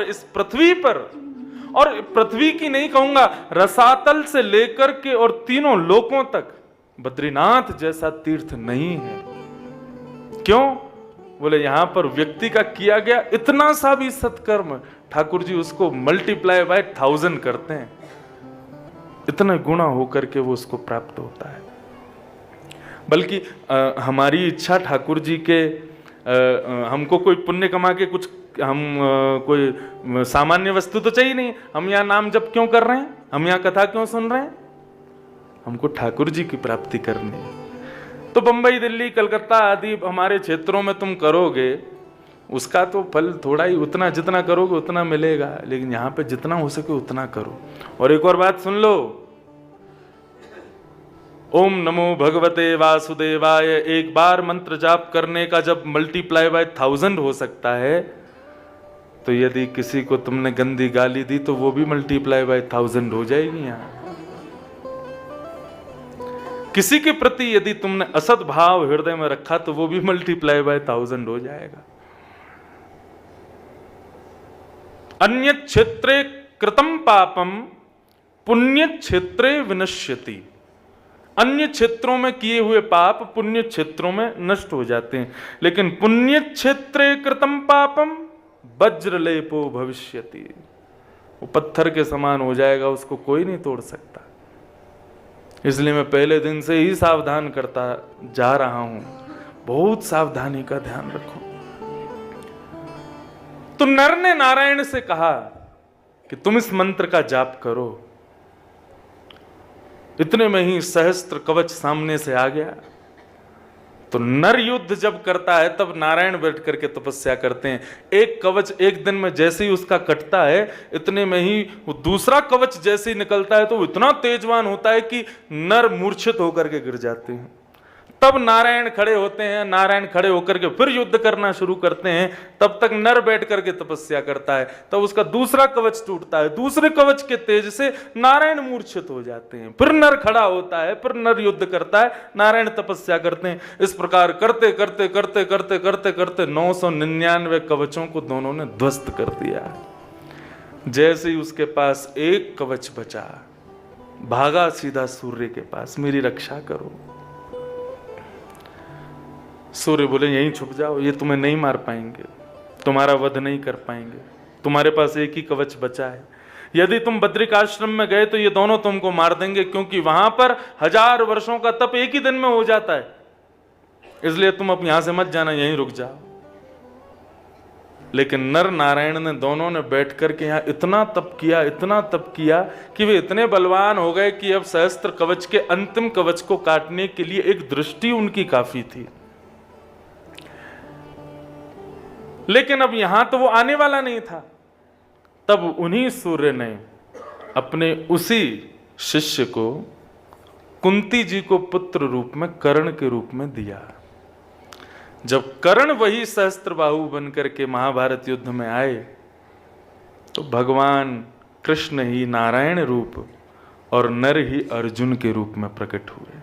इस पृथ्वी पर, और पृथ्वी की नहीं कहूंगा, रसातल से लेकर के और तीनों लोकों तक बद्रीनाथ जैसा तीर्थ नहीं है। क्यों? बोले यहां पर व्यक्ति का किया गया इतना सा भी सत्कर्म, ठाकुर जी उसको मल्टीप्लाई बाय 1000 करते हैं, इतना गुना होकर के वो उसको प्राप्त होता है। बल्कि हमारी इच्छा ठाकुर जी के हमको कोई पुण्य कमा के कुछ कोई सामान्य वस्तु तो चाहिए नहीं। हम यहाँ नाम जप क्यों कर रहे हैं, हम यहाँ कथा क्यों सुन रहे हैं? हमको ठाकुर जी की प्राप्ति करनी है। तो बंबई, दिल्ली, कलकत्ता आदि हमारे क्षेत्रों में तुम करोगे, उसका तो फल थोड़ा ही, उतना जितना करोगे उतना मिलेगा, लेकिन यहाँ पे जितना हो सके उतना करो। और एक और बात सुन लो, ओम नमो भगवते वासुदेवाय एक बार मंत्र जाप करने का जब मल्टीप्लाई बाय 1000 हो सकता है, तो यदि किसी को तुमने गंदी गाली दी तो वो भी मल्टीप्लाई बाय 1000 हो जाएगी। यहां किसी के प्रति यदि तुमने असद भाव हृदय में रखा तो वो भी मल्टीप्लाई बाय 1000 हो जाएगा। अन्य क्षेत्रे कृतम पापम पुण्य क्षेत्रे विनश्यति। अन्य क्षेत्रों में किए हुए पाप पुण्य क्षेत्रों में नष्ट हो जाते हैं, लेकिन पुण्य क्षेत्रे कृतम पापम वज्रलेपो भविष्यति। वो पत्थर के समान हो जाएगा, उसको कोई नहीं तोड़ सकता। इसलिए मैं पहले दिन से ही सावधान करता जा रहा हूं, बहुत सावधानी का ध्यान रखो। तो नर ने नारायण से कहा कि तुम इस मंत्र का जाप करो। इतने में ही सहस्त्र कवच सामने से आ गया। तो नर युद्ध जब करता है तब नारायण बैठ करके तपस्या करते हैं। एक कवच एक दिन में जैसे ही उसका कटता है, इतने में ही वो दूसरा कवच जैसे ही निकलता है तो वो इतना तेजवान होता है कि नर मूर्छित होकर के गिर जाते हैं। तब नारायण खड़े होते हैं, नारायण खड़े होकर के फिर युद्ध करना शुरू करते हैं। तब तक नर बैठ करके तपस्या करता है, तब उसका दूसरा कवच टूटता है, दूसरे कवच के तेज से नारायण मूर्छित हो जाते हैं। फिर नर खड़ा होता है, फिर नर युद्ध करता है, नारायण तपस्या करते हैं। इस प्रकार करते करते करते करते करते करते 999 कवचों को दोनों ने ध्वस्त कर दिया। जैसे ही उसके पास एक कवच बचा, भागा सीधा सूर्य के पास, मेरी रक्षा करो। सूर्य बोले यहीं छुप जाओ, ये तुम्हें नहीं मार पाएंगे, तुम्हारा वध नहीं कर पाएंगे, तुम्हारे पास एक ही कवच बचा है। यदि तुम बद्रिकाश्रम में गए तो ये दोनों तुमको मार देंगे, क्योंकि वहां पर 1000 वर्षों का तप एक ही दिन में हो जाता है। इसलिए तुम अब यहां से मत जाना, यहीं रुक जाओ। लेकिन नर नारायण ने दोनों ने बैठ करके यहां इतना तप किया, इतना तप किया कि वे इतने बलवान हो गए कि अब सहस्त्र कवच के अंतिम कवच को काटने के लिए एक दृष्टि उनकी काफी थी। लेकिन अब यहां तो वो आने वाला नहीं था। तब उन्हीं सूर्य ने अपने उसी शिष्य को कुंती जी को पुत्र रूप में कर्ण के रूप में दिया। जब कर्ण वही सहस्त्रबाहु बनकर के महाभारत युद्ध में आए तो भगवान कृष्ण ही नारायण रूप और नर ही अर्जुन के रूप में प्रकट हुए।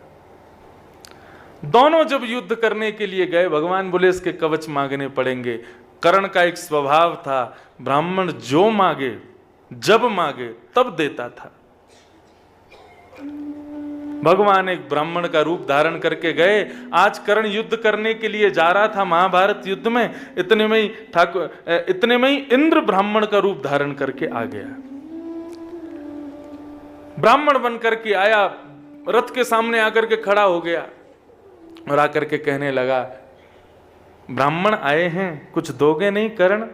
दोनों जब युद्ध करने के लिए गए, भगवान बोले इसके कवच मांगने पड़ेंगे। कर्ण का एक स्वभाव था, ब्राह्मण जो मांगे जब मांगे तब देता था। भगवान एक ब्राह्मण का रूप धारण करके गए। आज कर्ण युद्ध करने के लिए जा रहा था महाभारत युद्ध में, इतने में ही इंद्र ब्राह्मण का रूप धारण करके आ गया। ब्राह्मण बन करके आया, रथ के सामने आकर के खड़ा हो गया और आकर के कहने लगा, ब्राह्मण आए हैं, कुछ दोगे नहीं कर्ण?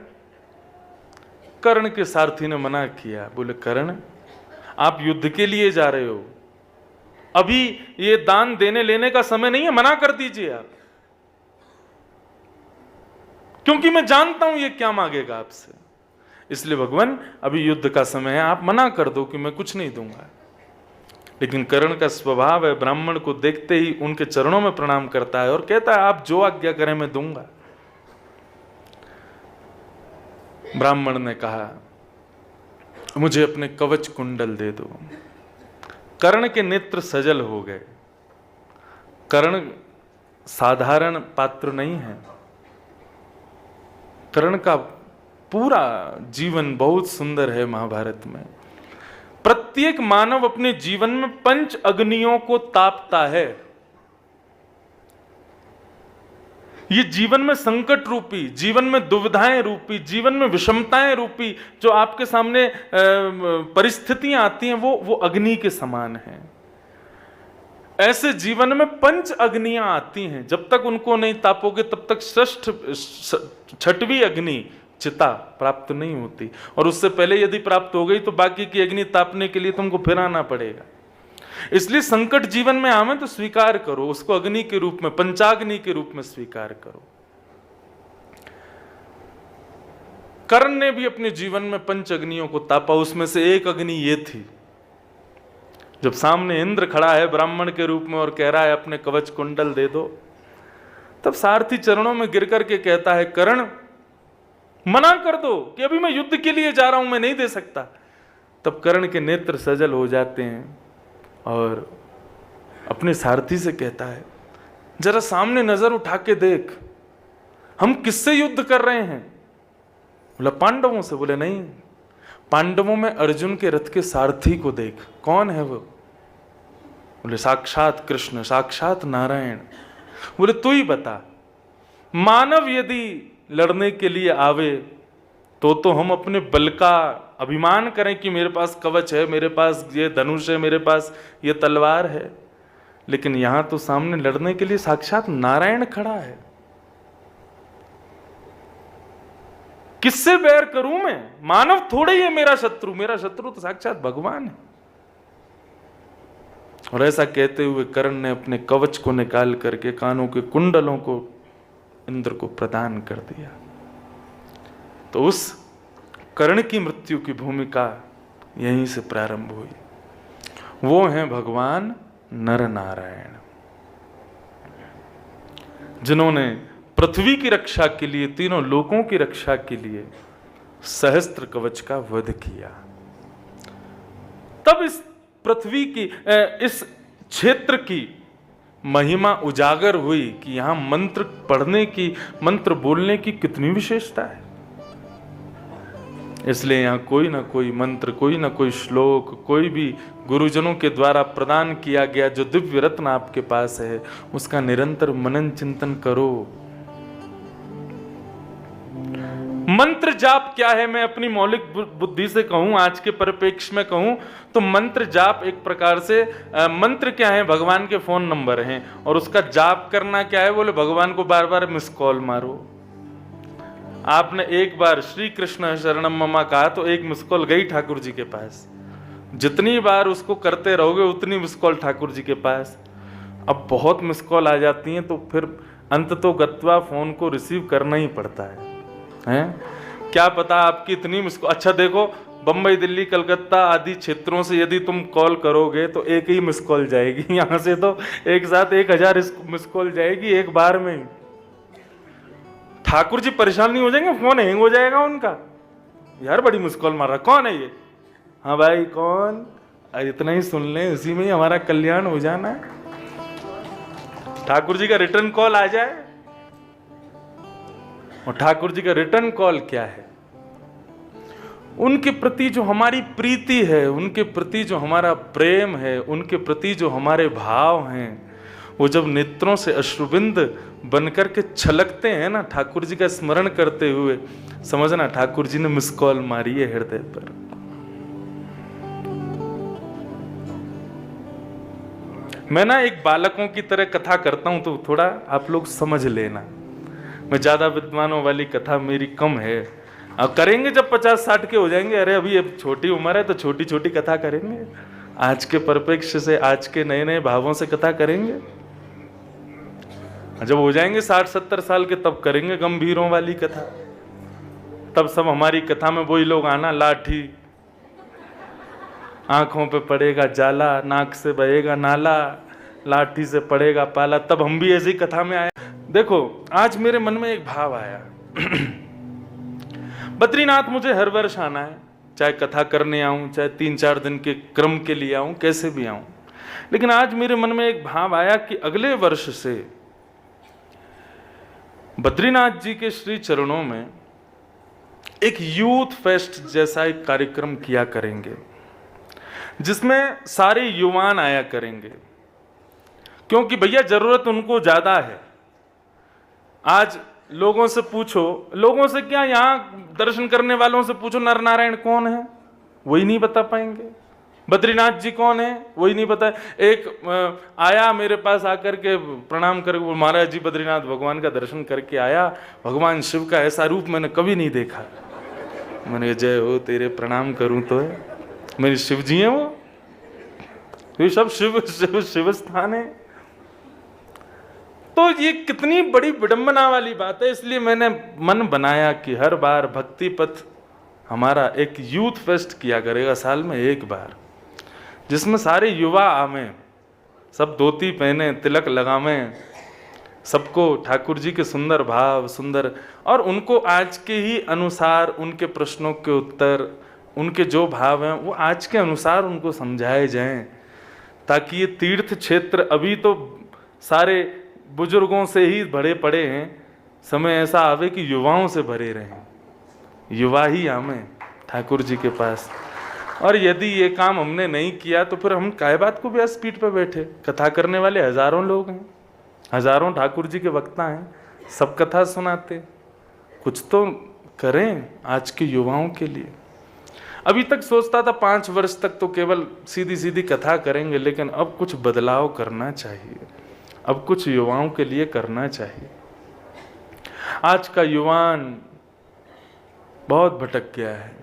कर्ण के सारथी ने मना किया, बोले कर्ण आप युद्ध के लिए जा रहे हो, अभी ये दान देने लेने का समय नहीं है, मना कर दीजिए आप, क्योंकि मैं जानता हूं ये क्या मांगेगा आपसे। इसलिए भगवान अभी युद्ध का समय है, आप मना कर दो कि मैं कुछ नहीं दूंगा। लेकिन कर्ण का स्वभाव है, ब्राह्मण को देखते ही उनके चरणों में प्रणाम करता है और कहता है आप जो आज्ञा करें मैं दूंगा। ब्राह्मण ने कहा मुझे अपने कवच कुंडल दे दो। कर्ण के नेत्र सजल हो गए। कर्ण साधारण पात्र नहीं है। कर्ण का पूरा जीवन बहुत सुंदर है महाभारत में। प्रत्येक मानव अपने जीवन में 5 अग्नियों को तापता है। ये जीवन में संकट रूपी, जीवन में दुविधाएं रूपी, जीवन में विषमताएं रूपी जो आपके सामने परिस्थितियां आती हैं, वो अग्नि के समान हैं। ऐसे जीवन में 5 अग्नियां आती हैं, जब तक उनको नहीं तापोगे तब तक छठवीं अग्नि चिता प्राप्त नहीं होती, और उससे पहले यदि प्राप्त हो गई तो बाकी की अग्नि तापने के लिए तुमको फिर आना पड़ेगा। इसलिए संकट जीवन में आवे तो स्वीकार करो, उसको अग्नि के रूप में, पंचाग्नि के रूप में स्वीकार करो। कर्ण ने भी अपने जीवन में 5 अग्नियों को तापा, उसमें से एक अग्नि ये थी। जब सामने इंद्र खड़ा है ब्राह्मण के रूप में और कह रहा है अपने कवच कुंडल दे दो, तब सारथी चरणों में गिर करके कहता है, कर्ण मना कर दो कि अभी मैं युद्ध के लिए जा रहा हूं, मैं नहीं दे सकता। तब कर्ण के नेत्र सजल हो जाते हैं और अपने सारथी से कहता है, जरा सामने नजर उठा के देख, हम किससे युद्ध कर रहे हैं? बोला पांडवों से। बोले नहीं, पांडवों में अर्जुन के रथ के सारथी को देख, कौन है वो? बोले साक्षात कृष्ण, साक्षात नारायण। बोले तू ही बता, मानव यदि लड़ने के लिए आवे तो हम अपने बल का अभिमान करें कि मेरे पास कवच है, मेरे पास ये धनुष है, मेरे पास ये तलवार है, लेकिन यहां तो सामने लड़ने के लिए साक्षात नारायण खड़ा है। किससे बैर करूं मैं? मानव थोड़े ही है मेरा शत्रु तो साक्षात भगवान है। और ऐसा कहते हुए कर्ण ने अपने कवच को निकाल करके कानों के कुंडलों को इंद्र को प्रदान कर दिया। तो उस कर्ण की मृत्यु की भूमिका यहीं से प्रारंभ हुई। वो हैं भगवान नर नारायण, जिन्होंने पृथ्वी की रक्षा के लिए, तीनों लोकों की रक्षा के लिए सहस्त्र कवच का वध किया। तब इस पृथ्वी की, इस क्षेत्र की महिमा उजागर हुई कि यहां मंत्र पढ़ने की, मंत्र बोलने की कितनी विशेषता है। इसलिए यहां कोई ना कोई मंत्र, कोई ना कोई श्लोक, कोई भी गुरुजनों के द्वारा प्रदान किया गया जो दिव्य रत्न आपके पास है, उसका निरंतर मनन चिंतन करो। मंत्र जाप क्या है? मैं अपनी मौलिक बुद्धि से कहूं, आज के परिप्रेक्ष्य में कहूं तो मंत्र जाप एक प्रकार से, मंत्र क्या है? भगवान के फोन नंबर हैं, और उसका जाप करना क्या है? बोले भगवान को बार बार मिस कॉल मारो। आपने एक बार श्री कृष्ण शरणम ममा कहा तो एक मिस कॉल गई ठाकुर जी के पास। जितनी बार उसको करते रहोगे उतनी मिस कॉल ठाकुर जी के पास। अब बहुत मिस कॉल आ जाती हैं तो फिर अंत तो गत्वा फोन को रिसीव करना ही पड़ता है? क्या पता आपकी इतनी मिस कॉल, अच्छा देखो बंबई, दिल्ली, कलकत्ता आदि क्षेत्रों से यदि तुम कॉल करोगे तो एक ही मिस कॉल जाएगी, यहां से तो एक साथ 1000 मिस कॉल जाएगी एक बार में। ठाकुर जी परेशान नहीं हो जाएंगे? फोन हैंग हो जाएगा उनका, यार बड़ी मिस कॉल मार रहा, कौन है ये? हाँ भाई कौन? इतना ही सुन ले, इसी में ही हमारा कल्याण हो जाना है। ठाकुर जी का रिटर्न कॉल आ जाए। और ठाकुर जी का रिटर्न कॉल क्या है? उनके प्रति जो हमारी प्रीति है, उनके प्रति जो हमारा प्रेम है, उनके प्रति जो हमारे भाव हैं, वो जब नेत्रों से अश्रुबिंद बनकर के छलकते हैं ना ठाकुर जी का स्मरण करते हुए, समझना ठाकुर जी ने मिस कॉल मारी है हृदय पर। मैं ना एक बालकों की तरह कथा करता हूं तो थोड़ा आप लोग समझ लेना। मैं ज्यादा विद्वानों वाली कथा मेरी कम है। अब करेंगे जब 50-60 के हो जाएंगे, अरे अभी अब छोटी उम्र है तो छोटी छोटी कथा करेंगे। आज के परिप्रेक्ष्य से, आज के नए नए भावों से कथा करेंगे। जब हो जाएंगे 60-70 साल के तब करेंगे गंभीरों वाली कथा। तब सब हमारी कथा में वही लोग आना, लाठी, आंखों पे पड़ेगा जाला, नाक से बहेगा नाला, लाठी से पड़ेगा पाला, तब हम भी ऐसी कथा में आए। देखो आज मेरे मन में एक भाव आया बद्रीनाथ मुझे हर वर्ष आना है, चाहे कथा करने आऊं, चाहे 3-4 दिन के क्रम के लिए आऊं, कैसे भी आऊं। लेकिन आज मेरे मन में एक भाव आया कि अगले वर्ष से बद्रीनाथ जी के श्री चरणों में एक यूथ फेस्ट जैसा एक कार्यक्रम किया करेंगे जिसमें सारे युवान आया करेंगे, क्योंकि भैया जरूरत उनको ज्यादा है। आज लोगों से पूछो, लोगों से क्या, यहां दर्शन करने वालों से पूछो नर नारायण कौन है, वही नहीं बता पाएंगे। बद्रीनाथ जी कौन है, वही नहीं पता। एक आया मेरे पास आकर के प्रणाम करके, वो महाराज जी बद्रीनाथ भगवान का दर्शन करके आया, भगवान शिव का ऐसा रूप मैंने कभी नहीं देखा। मैंने जय हो तेरे, प्रणाम करूं तो मेरे शिव जी हैं वो, ये सब शिव शिव शिव स्थान है। तो ये कितनी बड़ी विडंबना वाली बात है। इसलिए मैंने मन बनाया कि हर बार भक्ति पथ हमारा एक यूथ फेस्ट किया करेगा साल में एक बार, जिसमें सारे युवा आवें, सब धोती पहने, तिलक लगावें, सबको ठाकुर जी के सुंदर भाव, सुंदर, और उनको आज के ही अनुसार उनके प्रश्नों के उत्तर, उनके जो भाव हैं वो आज के अनुसार उनको समझाए जाएं, ताकि ये तीर्थ क्षेत्र अभी तो सारे बुजुर्गों से ही भरे पड़े हैं, समय ऐसा आवे कि युवाओं से भरे रहें, युवा ही आवें ठाकुर जी के पास। और यदि ये काम हमने नहीं किया तो फिर हम काय बात को व्यासपीठ पर बैठे। कथा करने वाले हजारों लोग हैं, हजारों ठाकुर जी के वक्ता हैं, सब कथा सुनाते, कुछ तो करें आज के युवाओं के लिए। अभी तक सोचता था 5 वर्ष तक तो केवल सीधी सीधी कथा करेंगे, लेकिन अब कुछ बदलाव करना चाहिए, अब कुछ युवाओं के लिए करना चाहिए। आज का युवान बहुत भटक गया है।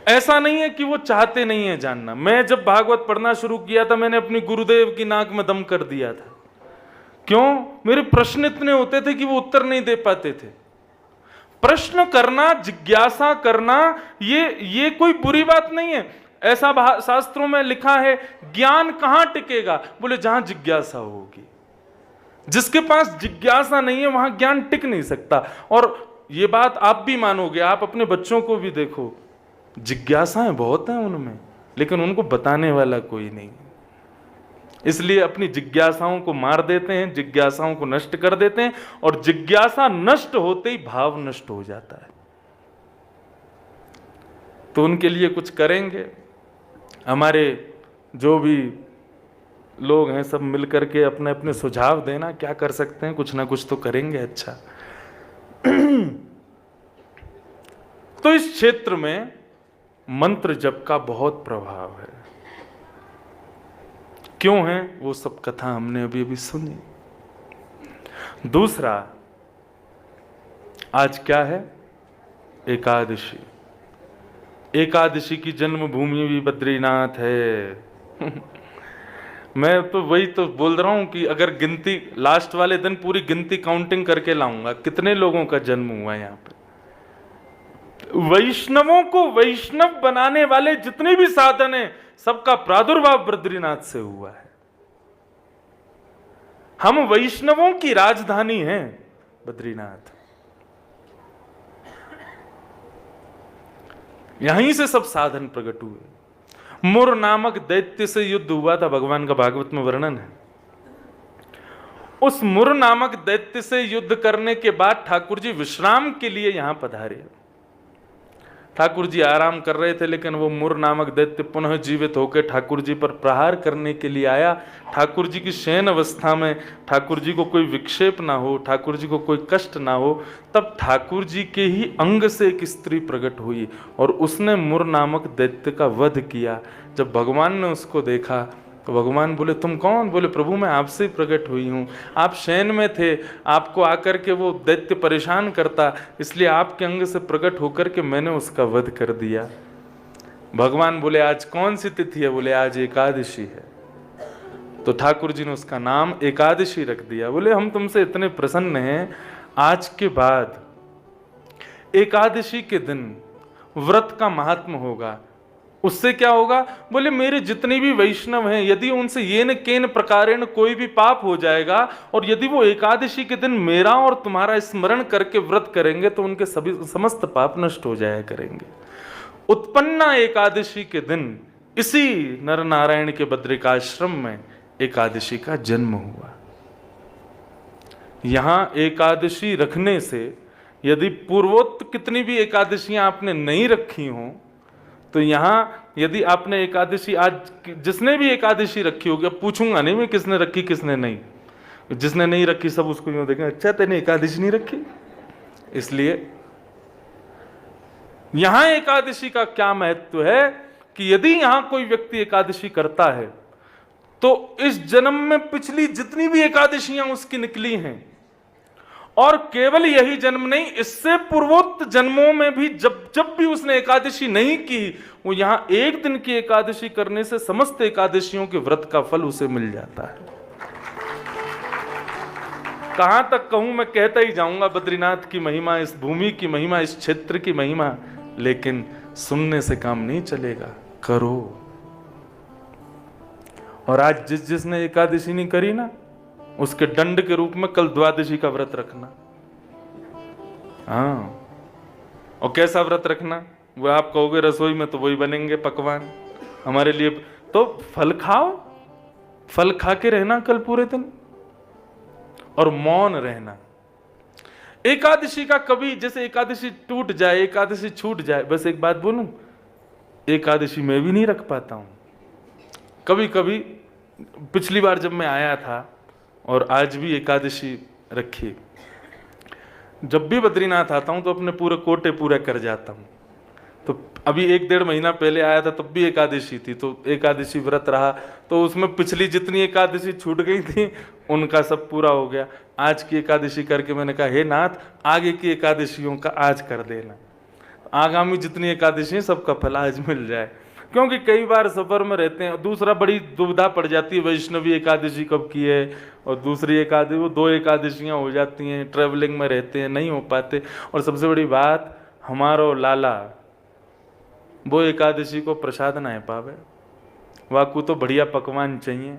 ऐसा नहीं है कि वो चाहते नहीं है जानना। मैं जब भागवत पढ़ना शुरू किया था, मैंने अपनी गुरुदेव की नाक में दम कर दिया था। क्यों? मेरे प्रश्न इतने होते थे कि वो उत्तर नहीं दे पाते थे। प्रश्न करना, जिज्ञासा करना, ये कोई बुरी बात नहीं है। ऐसा शास्त्रों में लिखा है, ज्ञान कहां टिकेगा? बोले जहां जिज्ञासा होगी। जिसके पास जिज्ञासा नहीं है वहां ज्ञान टिक नहीं सकता। और ये बात आप भी मानोगे, आप अपने बच्चों को भी देखो, जिज्ञासाएं बहुत हैं उनमें, लेकिन उनको बताने वाला कोई नहीं। इसलिए अपनी जिज्ञासाओं को मार देते हैं, जिज्ञासाओं को नष्ट कर देते हैं, और जिज्ञासा नष्ट होते ही भाव नष्ट हो जाता है। तो उनके लिए कुछ करेंगे। हमारे जो भी लोग हैं सब मिलकर के अपने अपने सुझाव देना, क्या कर सकते हैं, कुछ ना कुछ तो करेंगे अच्छा। तो इस क्षेत्र में मंत्र जप का बहुत प्रभाव है। क्यों है? वो सब कथा हमने अभी अभी सुनी। दूसरा, आज क्या है? एकादशी। एकादशी की जन्मभूमि भी बद्रीनाथ है। मैं तो वही तो बोल रहा हूं कि अगर गिनती लास्ट वाले दिन पूरी गिनती काउंटिंग करके लाऊंगा, कितने लोगों का जन्म हुआ यहां पे। वैष्णवों को वैष्णव बनाने वाले जितने भी साधन हैं, सबका प्रादुर्भाव बद्रीनाथ से हुआ है। हम वैष्णवों की राजधानी हैं बद्रीनाथ। यहीं से सब साधन प्रकट हुए। मुर नामक दैत्य से युद्ध हुआ था, भगवान का भागवत में वर्णन है। उस मुर नामक दैत्य से युद्ध करने के बाद ठाकुर जी विश्राम के लिए यहां पधारे। ठाकुर जी आराम कर रहे थे, लेकिन वो मुर नामक दैत्य पुनः जीवित होकर ठाकुर जी पर प्रहार करने के लिए आया। ठाकुर जी की शयन अवस्था में ठाकुर जी को कोई विक्षेप ना हो, ठाकुर जी को कोई कष्ट ना हो, तब ठाकुर जी के ही अंग से एक स्त्री प्रकट हुई और उसने मुर नामक दैत्य का वध किया। जब भगवान ने उसको देखा तो भगवान बोले, तुम कौन? बोले, प्रभु मैं आपसे प्रकट हुई हूँ। आप शयन में थे, आपको आकर के वो दैत्य परेशान करता, इसलिए आपके अंग से प्रकट होकर के मैंने उसका वध कर दिया। भगवान बोले, आज कौन सी तिथि है? बोले, आज एकादशी है। तो ठाकुर जी ने उसका नाम एकादशी रख दिया। बोले, हम तुमसे इतने प्रसन्न हैं, आज के बाद एकादशी के दिन व्रत का महात्म होगा। उससे क्या होगा? बोले, मेरे जितने भी वैष्णव हैं, यदि उनसे येन केन प्रकारेण कोई भी पाप हो जाएगा, और यदि वो एकादशी के दिन मेरा और तुम्हारा स्मरण करके व्रत करेंगे, तो उनके सभी समस्त पाप नष्ट हो जाया करेंगे। उत्पन्ना एकादशी के दिन इसी नर नारायण के बद्रिकाश्रम में एकादशी का जन्म हुआ। यहां एकादशी रखने से यदि पूर्वोक्त कितनी भी एकादशियां आपने नहीं रखी हो, तो यहां यदि आपने एकादशी आज जिसने भी एकादशी रखी होगी, अब पूछूंगा नहीं मैं किसने रखी किसने नहीं, जिसने नहीं रखी सब उसको यूं देखें, अच्छा तेने एकादशी नहीं रखी। इसलिए यहां एकादशी का क्या महत्व है कि यदि यहां कोई व्यक्ति एकादशी करता है तो इस जन्म में पिछली जितनी भी एकादशियां उसकी निकली हैं, और केवल यही जन्म नहीं, इससे पूर्वोक्त जन्मों में भी जब जब भी उसने एकादशी नहीं की, वो यहां एक दिन की एकादशी करने से समस्त एकादशियों के व्रत का फल उसे मिल जाता है। कहां तक कहूं, मैं कहता ही जाऊंगा बद्रीनाथ की महिमा, इस भूमि की महिमा, इस क्षेत्र की महिमा, लेकिन सुनने से काम नहीं चलेगा, करो। और आज जिसने एकादशी नहीं करी ना, उसके दंड के रूप में कल द्वादशी का व्रत रखना। हाँ, और कैसा व्रत रखना, वो आप कहोगे रसोई में तो वही बनेंगे पकवान हमारे लिए, तो फल खाओ, फल खा के रहना कल पूरे दिन, और मौन रहना। एकादशी का कभी जैसे एकादशी टूट जाए, एकादशी छूट जाए, बस एक बात बोलूं, एकादशी मैं भी नहीं रख पाता हूं। कभी कभी पिछली बार जब मैं आया था और आज भी एकादशी रखी, जब भी बद्रीनाथ आता हूं तो अपने पूरे कोटे पूरे कर जाता हूं। तो अभी 1-1.5 महीना पहले आया था, तब भी एकादशी थी, तो एकादशी व्रत रहा, तो उसमें पिछली जितनी एकादशी छूट गई थी उनका सब पूरा हो गया। आज की एकादशी करके मैंने कहा, हे नाथ, आगे की एकादशियों का आज कर देना, आगामी जितनी एकादशी सबका फल आज मिल जाए। क्योंकि कई बार सफर में रहते हैं, दूसरा बड़ी दुविधा पड़ जाती है, वैष्णवी एकादशी कब की है, और दूसरी एकादशी, वो 2 एकादशियां हो जाती हैं, ट्रेवलिंग में रहते हैं, नहीं हो पाते। और सबसे बड़ी बात, हमारो लाला वो एकादशी को प्रसाद ना पावे, वाकू तो बढ़िया पकवान चाहिए,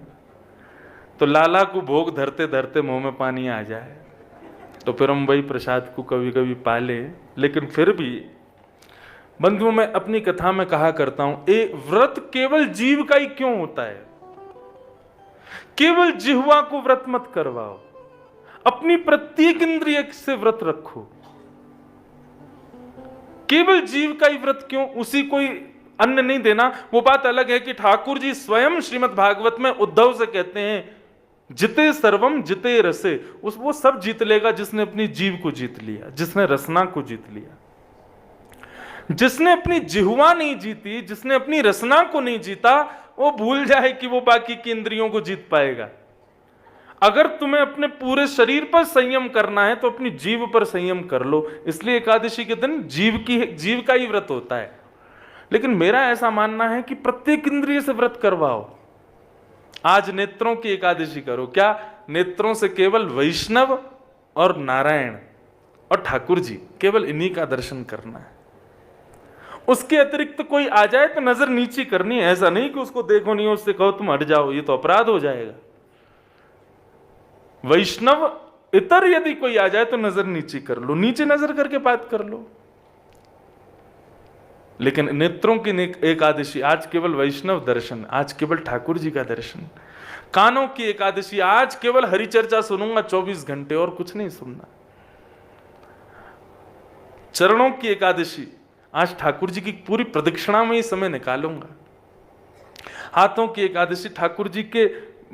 तो लाला को भोग धरते धरते मुंह में पानी आ जाए, तो फिर हम वही प्रसाद को कभी कभी पाले। लेकिन फिर भी बंधुओं, मैं अपनी कथा में कहा करता हूं, व्रत केवल जीव का ही क्यों होता है? केवल जिह्वा को व्रत मत करवाओ, अपनी प्रत्येक इंद्रिय से व्रत रखो। केवल जीव का ही व्रत क्यों? उसी कोई अन्न नहीं देना। वो बात अलग है कि ठाकुर जी स्वयं श्रीमद् भागवत में उद्धव से कहते हैं, जिते सर्वम जिते रसे, वो सब जीत लेगा जिसने अपनी जीव को जीत लिया, जिसने रसना को जीत लिया। जिसने अपनी जिह्वा नहीं जीती, जिसने अपनी रसना को नहीं जीता, वो भूल जाए कि वो बाकी की इंद्रियों को जीत पाएगा। अगर तुम्हें अपने पूरे शरीर पर संयम करना है तो अपनी जीव पर संयम कर लो। इसलिए एकादशी के दिन जीव का ही व्रत होता है। लेकिन मेरा ऐसा मानना है कि प्रत्येक इंद्रिय से व्रत करवाओ। आज नेत्रों की एकादशी करो। क्या? नेत्रों से केवल वैष्णव और नारायण और ठाकुर जी, केवल इन्हीं का दर्शन करना है। उसके अतिरिक्त कोई आ जाए तो नजर नीची करनी है। ऐसा नहीं कि उसको देखो नहीं, उससे कहो तुम हट जाओ, ये तो अपराध हो जाएगा। वैष्णव इतर यदि कोई आ जाए तो नजर नीची कर लो, नीचे नजर करके बात कर लो। लेकिन नेत्रों की एकादशी, आज केवल वैष्णव दर्शन, आज केवल ठाकुर जी का दर्शन। कानों की एकादशी, आज केवल हरि चर्चा सुनूंगा 24 घंटे और कुछ नहीं सुनना। चरणों की एकादशी, आज ठाकुर जी की पूरी प्रदक्षिणा में ही समय निकालूंगा। हाथों की एकादशी, ठाकुर जी के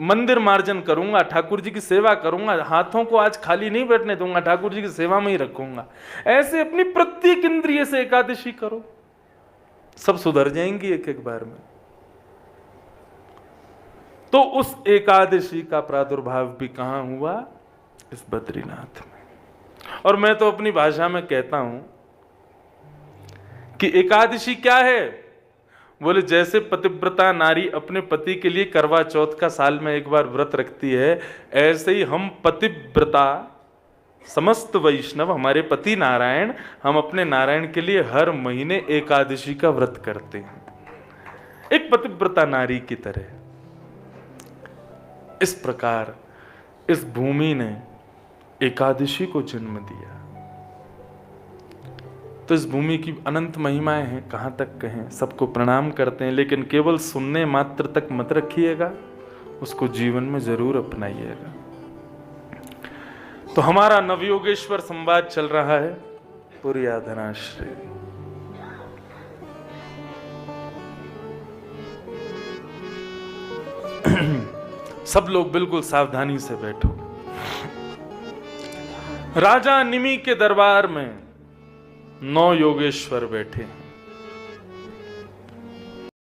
मंदिर मार्जन करूंगा, ठाकुर जी की सेवा करूंगा। हाथों को आज खाली नहीं बैठने दूंगा, ठाकुर जी की सेवा में ही रखूंगा। ऐसे अपनी प्रत्येक इंद्रिय से एकादशी करो, सब सुधर जाएंगी एक एक बार में। तो उस एकादशी का प्रादुर्भाव भी कहां हुआ? इस बद्रीनाथ में। और मैं तो अपनी भाषा में कहता हूं कि एकादशी क्या है? बोले जैसे पतिव्रता नारी अपने पति के लिए करवा चौथ का साल में एक बार व्रत रखती है, ऐसे ही हम पतिव्रता समस्त वैष्णव, हमारे पति नारायण, हम अपने नारायण के लिए हर महीने एकादशी का व्रत करते हैं, एक पतिव्रता नारी की तरह। इस प्रकार इस भूमि ने एकादशी को जन्म दिया। तो इस भूमि की अनंत महिमाएं हैं, कहां तक कहें। सबको प्रणाम करते हैं, लेकिन केवल सुनने मात्र तक मत रखिएगा, उसको जीवन में जरूर अपनाइएगा। तो हमारा नवयोगेश्वर संवाद चल रहा है। पुर्याधनाश्रय। सब लोग बिल्कुल सावधानी से बैठो। राजा निमि के दरबार में 9 योगेश्वर बैठे।